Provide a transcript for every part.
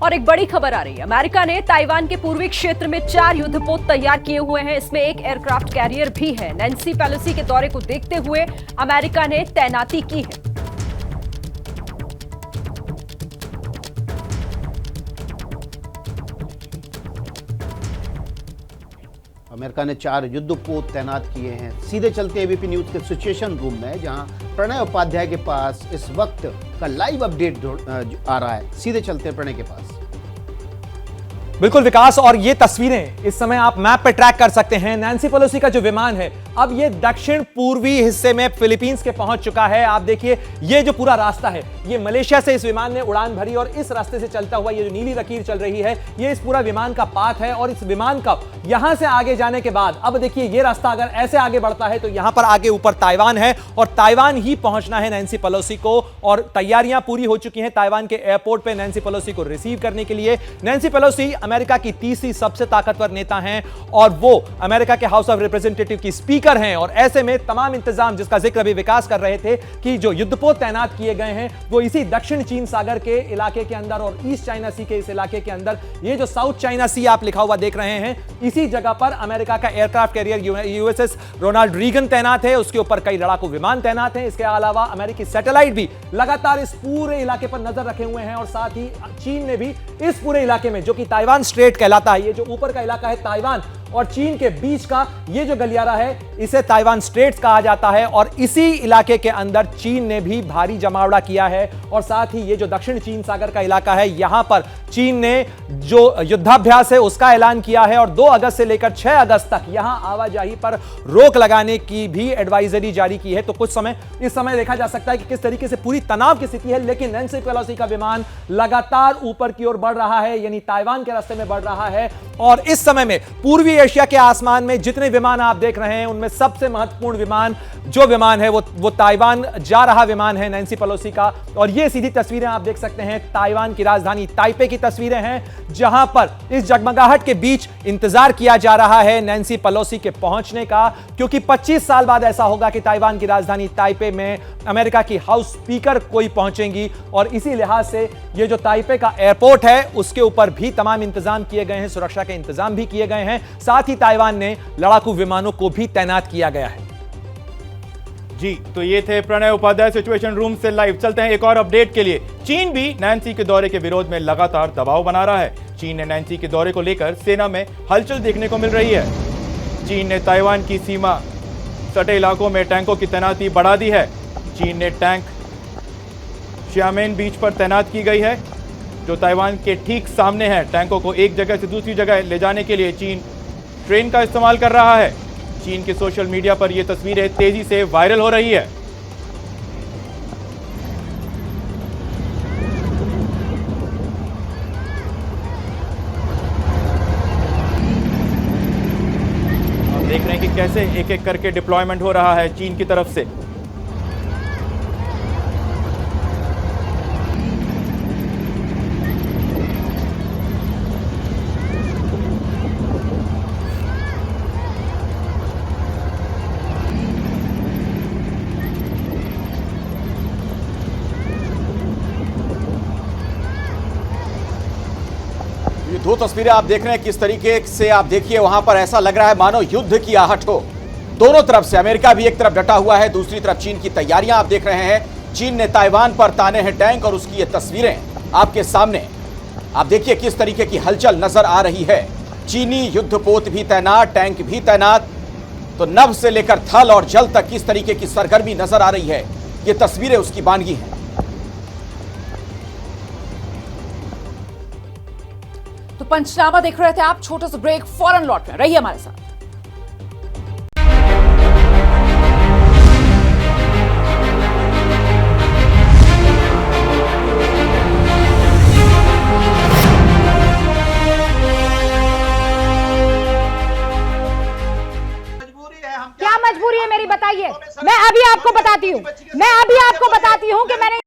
और एक बड़ी खबर आ रही है। अमेरिका ने ताइवान के पूर्वी क्षेत्र में 4 युद्धपोत तैयार किए हुए हैं। इसमें एक एयरक्राफ्ट कैरियर भी है। नैन्सी पेलोसी के दौरे को देखते हुए अमेरिका ने तैनाती की है। अमेरिका ने 4 युद्धपोत तैनात किए हैं। सीधे चलते एबीपी न्यूज के सिचुएशन रूम में, जहां प्रणय उपाध्याय के पास इस वक्त का लाइव अपडेट आ रहा है। सीधे चलते प्रणय के पास। बिल्कुल विकास, और ये तस्वीरें इस समय आप मैप पे ट्रैक कर सकते हैं। नैन्सी पेलोसी का जो विमान है अब ये दक्षिण पूर्वी हिस्से में फिलीपींस के पहुंच चुका है। आप देखिए ये जो पूरा रास्ता है, ये मलेशिया से इस विमान ने उड़ान भरी और इस रास्ते से चलता हुआ ये जो नीली लकीर चल रही है, ये इस पूरा विमान का पाथ है। और इस विमान का यहां से आगे जाने के बाद अब देखिए ये रास्ता अगर ऐसे आगे बढ़ता है तो यहां पर आगे ऊपर ताइवान है और ताइवान ही पहुंचना है नैन्सी पेलोसी को। और तैयारियां पूरी हो चुकी हैं ताइवान के एयरपोर्ट पे नैन्सी पेलोसी को रिसीव करने के लिए। नैन्सी पेलोसी अमेरिका की तीसरी सबसे ताकतवर नेता हैं और वो अमेरिका के हाउस ऑफ रिप्रेजेंटेटिव की स्पीकर हैं। और ऐसे में तमाम इंतजाम जिसका जिक्र अभी विकास कर रहे थे कि जो युद्धपोत तैनात किए गए हैं वो इसी दक्षिण चीन सागर के इलाके के अंदर और ईस्ट चाइना सी के इस इलाके के अंदर, ये जो साउथ चाइना सी आप लिखा हुआ देख रहे हैं, इसी जगह पर अमेरिका का aircraft carrier USS Ronald Reagan तैनात है। उसके ऊपर कई लड़ाकू विमान तैनात हैं। इसके अलावा अमेरिकी सैटेलाइट भी लगातार इस पूरे इलाके पर नजर रखे हुए हैं। और साथ ही चीन ने भी इस पूरे इलाके में, जो कि ताइवान स्ट्रेट कहलाता है, ये जो ऊपर का इलाका है ताइवान और चीन के बीच का ये जो गलियारा है, इसे ताइवान स्ट्रेट्स कहा जाता है। और इसी इलाके के अंदर चीन ने भी भारी जमावड़ा किया है। और साथ ही ये जो दक्षिण चीन सागर का इलाका है, यहां पर चीन ने जो युद्धाभ्यास है उसका ऐलान किया है और 2 अगस्त से लेकर 6 अगस्त तक यहां आवाजाही पर रोक लगाने की भी एडवाइजरी जारी की है। तो कुछ समय इस समय देखा जा सकता है कि किस तरीके से पूरी तनाव की स्थिति है। लेकिन नैन्सी पेलोसी का विमान लगातार ऊपर की ओर बढ़ रहा है, यानी ताइवान के रास्ते में बढ़ रहा है। और इस समय में पूर्वी एशिया के आसमान में जितने विमान आप देख रहे हैं उनमें सबसे महत्वपूर्ण विमान जो विमान है वो ताइवान जा रहा विमान है नैन्सी पेलोसी का। और ये सीधी तस्वीरें आप देख सकते हैं ताइवान की राजधानी ताइपे की तस्वीरें हैं, जहां पर इस जगमगाहट के बीच इंतजार किया जा रहा है नैन्सी पेलोसी के पहुंचने का। क्योंकि 25 साल बाद ऐसा होगा कि ताइवान की राजधानी ताइपे में अमेरिका की हाउस स्पीकर कोई पहुंचेंगी। और इसी लिहाज से ये जो ताइपे का एयरपोर्ट है उसके ऊपर भी तमाम इंतजाम किए गए हैं, सुरक्षा के इंतजाम भी किए गए हैं। साथ ही ताइवान ने लड़ाकू विमानों को भी तैनात किया गया है। जी, तो ये थे प्रणय उपाध्याय सिचुएशन रूम से लाइव। चलते हैं एक और अपडेट के लिए। चीन भी नैन्सी के दौरे के विरोध में लगातार दबाव बना रहा है। चीन ने नैन्सी के दौरे को लेकर सेना में हलचल देखने को मिल रही है। चीन ने ताइवान की सीमा सटे इलाकों में टैंकों की तैनाती बढ़ा दी है। चीन ने टैंक शियामेन बीच पर तैनात की गई है, जो ताइवान के ठीक सामने है। टैंकों को एक जगह से दूसरी जगह ले जाने के लिए चीन ट्रेन का इस्तेमाल कर रहा है। चीन के सोशल मीडिया पर यह तस्वीरें तेजी से वायरल हो रही है। आप देख रहे हैं कि कैसे एक एक करके डिप्लॉयमेंट हो रहा है चीन की तरफ से। दो तस्वीरें आप देख रहे हैं, किस तरीके से आप देखिए वहां पर ऐसा लग रहा है मानो युद्ध की आहट हो। दोनों तरफ से अमेरिका भी एक तरफ डटा हुआ है, दूसरी तरफ चीन की तैयारियां आप देख रहे हैं। चीन ने ताइवान पर ताने हैं टैंक और उसकी ये तस्वीरें आपके सामने। आप देखिए किस तरीके की हलचल नजर आ रही है। चीनी युद्धपोत भी तैनात, टैंक भी तैनात। तो नभ से लेकर थल और जल तक किस तरीके की सरगर्मी नजर आ रही है, ये तस्वीरें उसकी बानगी हैं। तो पंचनामा देख रहे थे आप, छोटे से ब्रेक, फौरन लौट में रहिए हमारे साथ। क्या मजबूरी है मेरी, बताइए। मैं अभी आपको बताती हूँ कि मैंने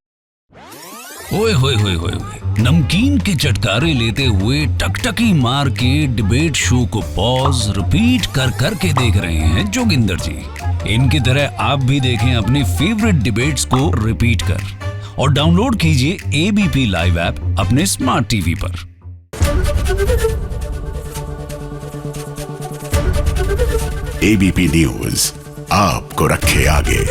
ओए होए होए होए नमकीन के चटकारे लेते हुए टकटकी मार के डिबेट शो को पॉज रिपीट कर कर के देख रहे हैं जोगिंदर जी। इनकी तरह आप भी देखें अपनी फेवरेट डिबेट्स को रिपीट कर और डाउनलोड कीजिए एबीपी लाइव ऐप अपने स्मार्ट टीवी पर। एबीपी न्यूज आपको रखे आगे।